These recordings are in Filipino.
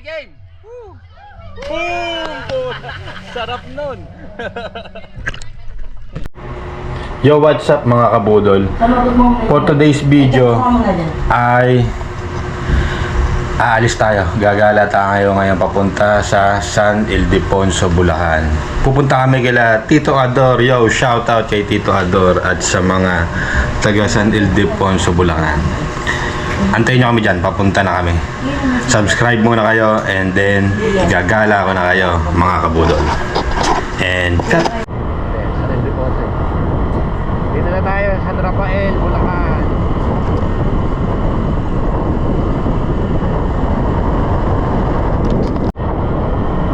game! Woo! Boom! Sarap nun! Yo, what's up mga kabudol? For today's video ay aalis tayo. Gagala tayo ngayon papunta sa San Ildefonso, Bulacan. Pupunta kami kila Tito Ador. Yo, shout out kay Tito Ador at sa mga taga San Ildefonso, Bulacan. Antayin nyo kami dyan, papunta na kami. Subscribe muna kayo and then gagala ko na kayo mga kabudol. And cut! Dito na tayo sa San Rafael, Bulacan.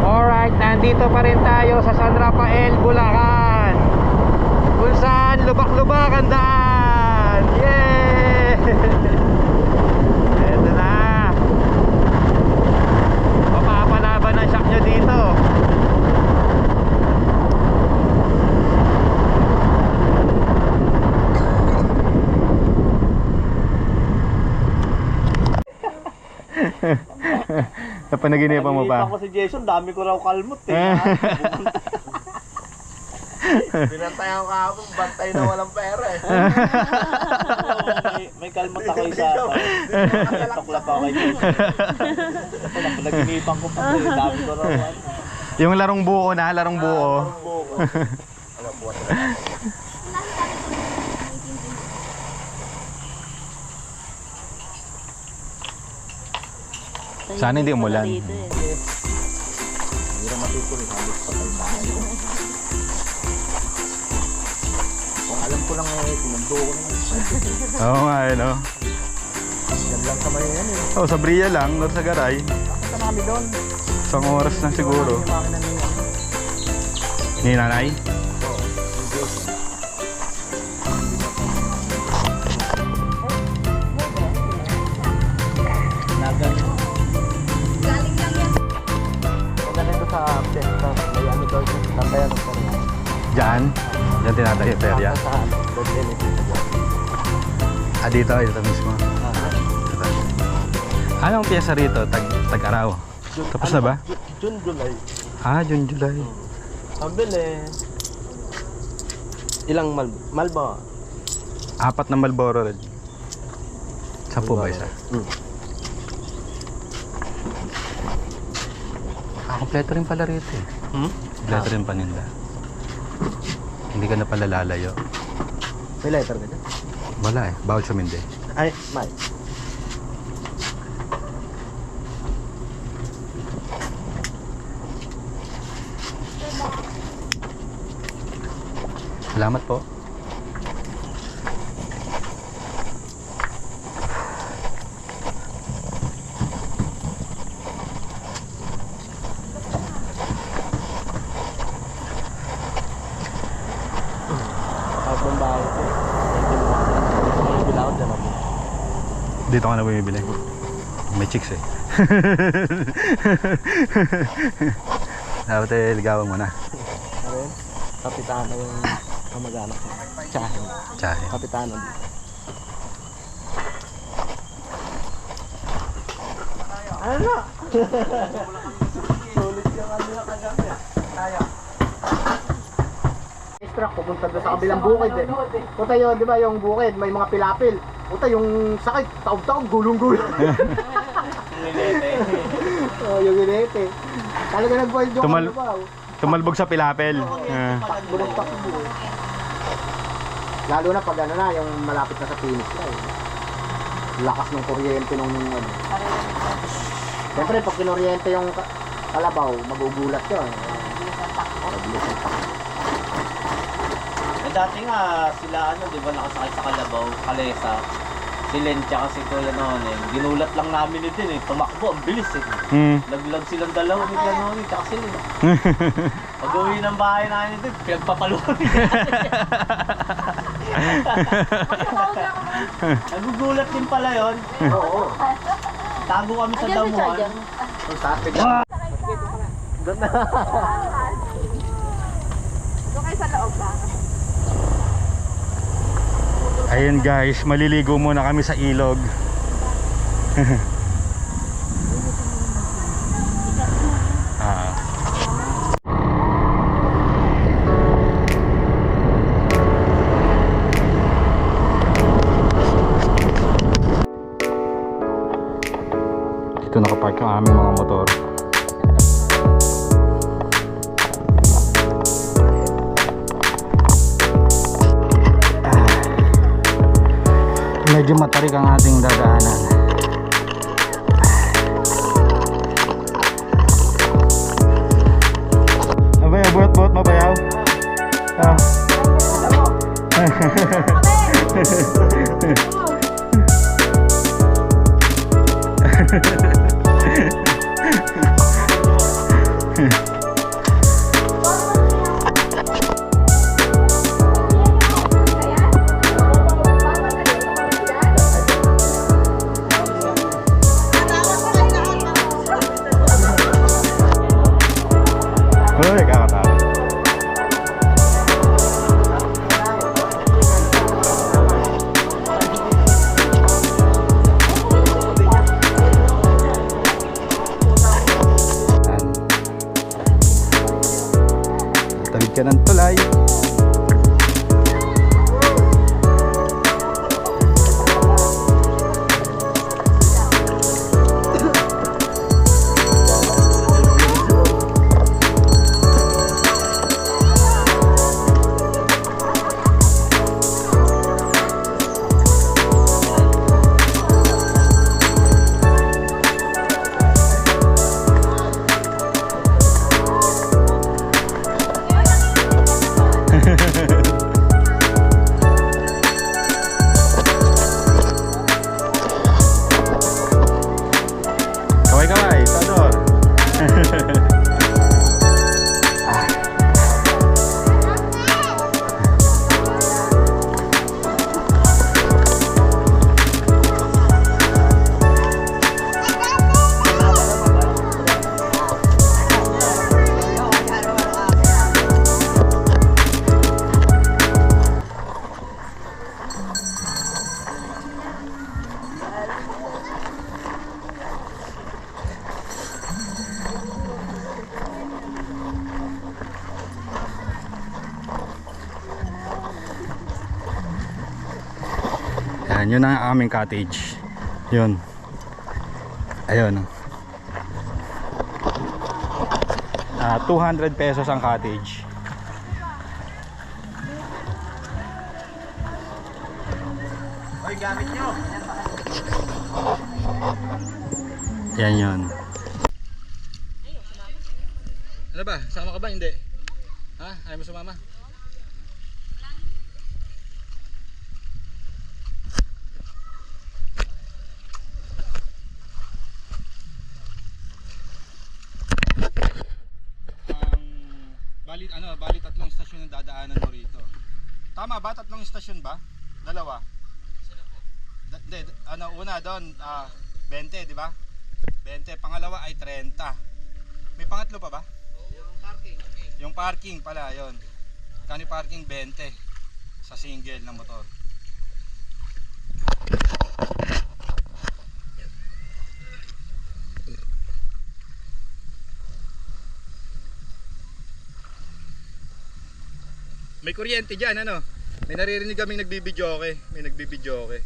Alright, nandito pa rin tayo sa San Rafael, Bulacan, kung saan lubak-lubak ang daan. Yeah! Ito na. Mapapalaban ang shock nyo dito. Napanaginipan mo pa? Ako si Jason, dami ko raw kalmot eh. Pinantayan ko ako, bantay na walang pera eh. may kalmot ako isa. Taklap ako kay Jason. Napanaginipan ko pa eh, dami ko raw. Yung larong buo na, larong buo. Sana hindi umulan. Kung alam ko lang eh, pinundo ko naman. Oo nga eh, no? Yan lang sa yan eh. Oh, sa Bria lang, doon sa Garay. Nakita namin doon. Isang oras na siguro. Ni nanay? Diyan? Diyan tinatayo yung perya? Ah, dito? Ito mismo? Anong piyesa rito? Tag-araw? Tapos na ba? June, July. Ah, June, July. Ang bili. Ilang Malbo? 4 na Marlboro Red. 10 ba isa? Kompleto rin pala rito eh. Kompleto rin paninda. Hindi ka na pala lalayo. May letter ka dyan? Wala eh. Bawal sumindi. Ay, may. Salamat po. Dito ka na bumibili. May chicks eh. Dapat eh, ligawan mo na. Ayun, kapitano yung kamag-anak ko. Tsahe. Tsahe. Kapitano. Ano na? Sulit yung ano na kagabi. Tayo. Extract, pupunta doon sa kabilang bukid eh. Puta yun, di ba yung bukid, may mga pilapil. Puta yung sakit, taob-taob, gulong-gulong. Oh, yung ginete. Talaga nag-boil joke ano ba? Tumalbog sa pilapil. Takbo ng takbo. Lalo na pag ano na, yung malapit na sa finish na eh. Lakas ng kuryente nung ano. Siyempre pag kinuryente yung kalabaw, magugulat yun. Dati nga sila ano, 'di ba, nakasakay sa kalabaw, kalesa. Si Len tsaka si Kuya Nonen, ginulat lang namin ito eh, tumakbo, ang bilis eh. Laglag silang dalawa ni Kuya Nonen tsaka si Len. Pag-uwi ng bahay namin ito, pinagpapaluan. Nagugulat din pala yon. Oo. Tago kami sa damuhan. Ang tapig. Doon na. Doon kayo sa loob lang. Ayun guys, maliligo muna kami sa ilog. yung aming mga motor. Medyo matarik ang ating dadaanan. Abay, buhat-buhat mabayaw. Ah. Uy, kakatawa. Tawid ka ng tulay. Kaway-kaway, Tador. Yan, yun ang aming cottage. Yun. Ayun. 200 pesos ang cottage. Hoy, gamit nyo! Yan yun. Ano ba? Sama ka ba? Hindi? Ha? Ayaw mo sumama? Bali tatlong istasyon ang dadaanan mo rito. Tama ba? Tatlong istasyon ba? Dalawa? Hindi, una doon 20, di ba? 20, pangalawa ay 30. May pangatlo pa ba? Yung parking. Yung parking pala, yon. Kani parking 20 sa single na motor. May kuryente dyan, ano? May naririnig kaming nagbibidyoke. May nagbibidyoke.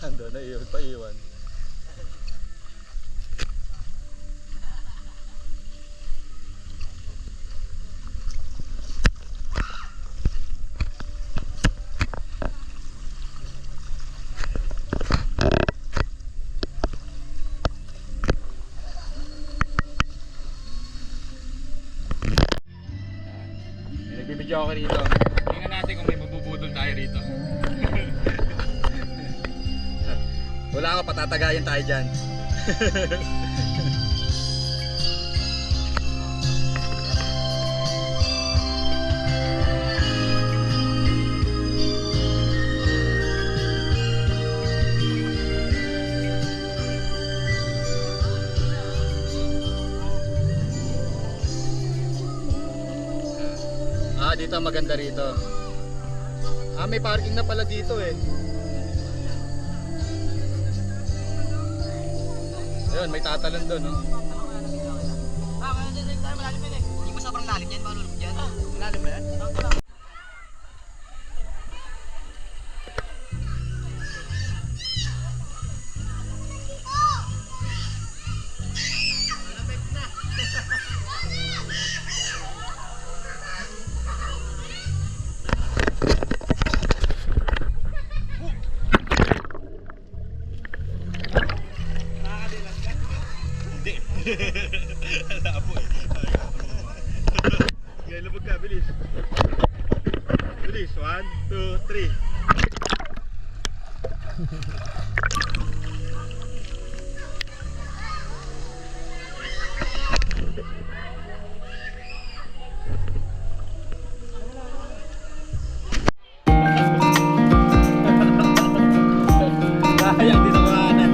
Ando na iyon, paiwan. Nagbibidyo ako rito. Tingnan natin kung may mabubudol tayo rito. Wala ako, patatagayan tayo dyan. Dito maganda rito. May parking na pala dito eh. Doon, may tatalon doon, no? Hindi ba sobrang lalim yan? Malulog yan? Lalim ba yan? Okay, lubog ka, bilis. Bilis, 1, 2, 3. Sayang din ang kanan.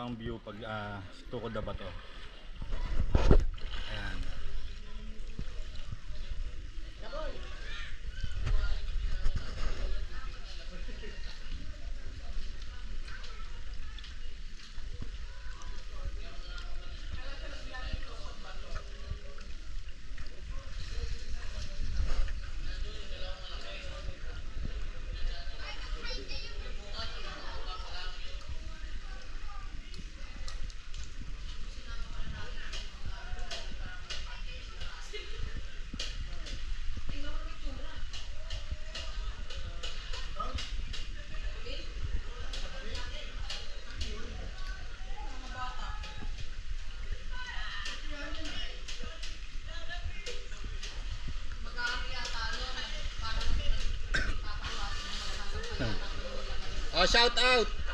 ang view pag tukod na bato. Ayan. Oh, shout out!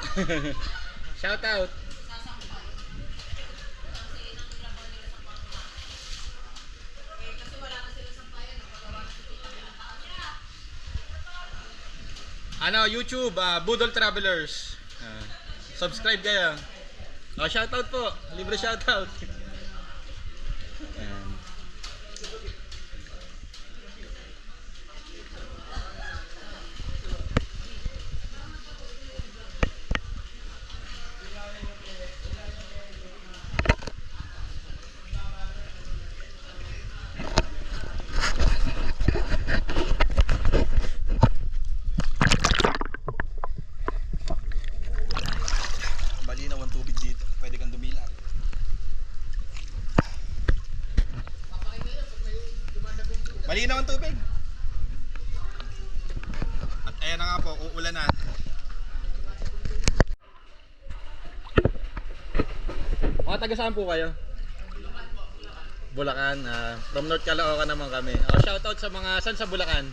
Shout out. Ano, YouTube, Budol Travelers. Subscribe kayo. Shout out po. Libre shout out. Malinaw ang tubig dito. Pwede kang dumila. Malinaw ang tubig. At ayan na nga po, uulan na. Mga taga saan po kayo? Bulacan. From North Caloocan naman kami. Shout out sa mga saan sa Bulacan?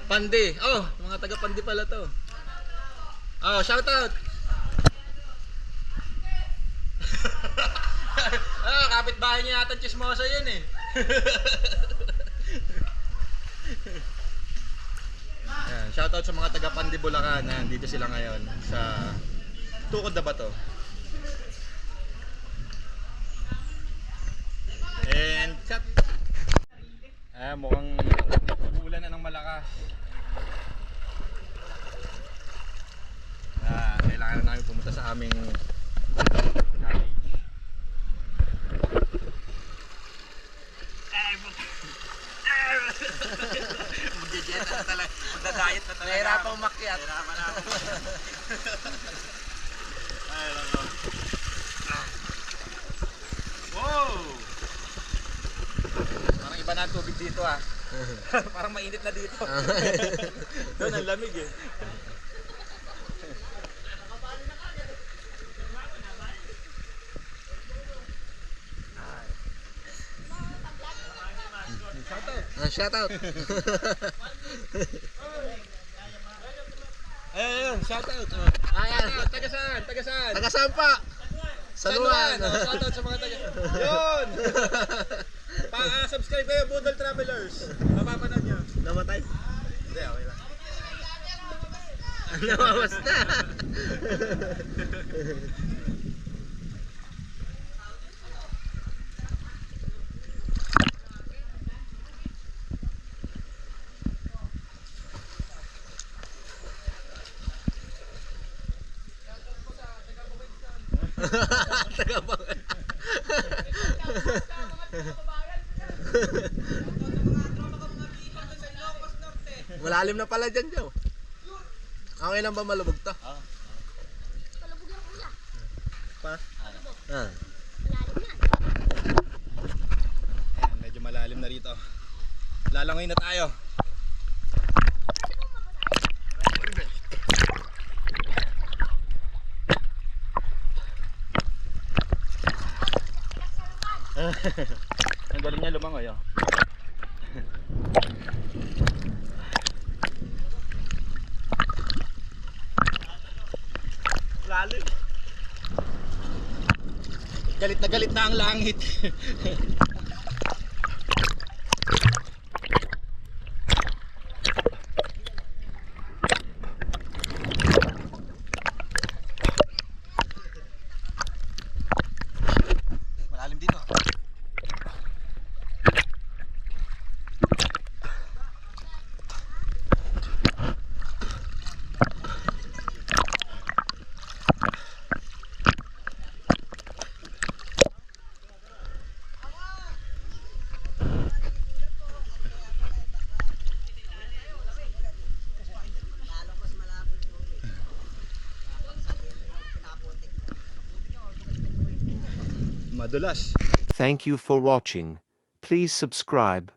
Pandi. Oh, mga taga Pandi pala to. Shout out. Kapitbahay niya yata chismoso yun eh. Ayan, shout out sa mga taga Pandi Bulacan. Dito sila ngayon sa Tukod na Bato. And cut. Mukhang ulan na ng malakas. Kailangan na namin pumunta sa aming college. Magdidiet na talaga. Magda-diet na talaga. Nahirapan umakyat. Nahirapan ako. Ay, lang. Wow! Parang iba na ang tubig dito Parang mainit na dito. Doon ang lamig eh. Shout out. Ayun, shout out. Taga saan? Taga saan? Taga saan pa? Saluan. Shout out sa mga taga. Yun. Pa-subscribe kayo, Budol Travelers. Mapapanood nyo. Namatay? Hindi, okay lang. Nawawas na. Tagabangan. Malalim na pala dyan, Joe. Okay lang ba malubog to? Palubog yung kuya. Pa? Malalim yan. Ayan, medyo malalim na rito. Lalangoy na tayo. Ang galing niya lumangoy Lalim. Galit na ang langit. Malalim dito. Madulas. Thank you for watching. Please subscribe.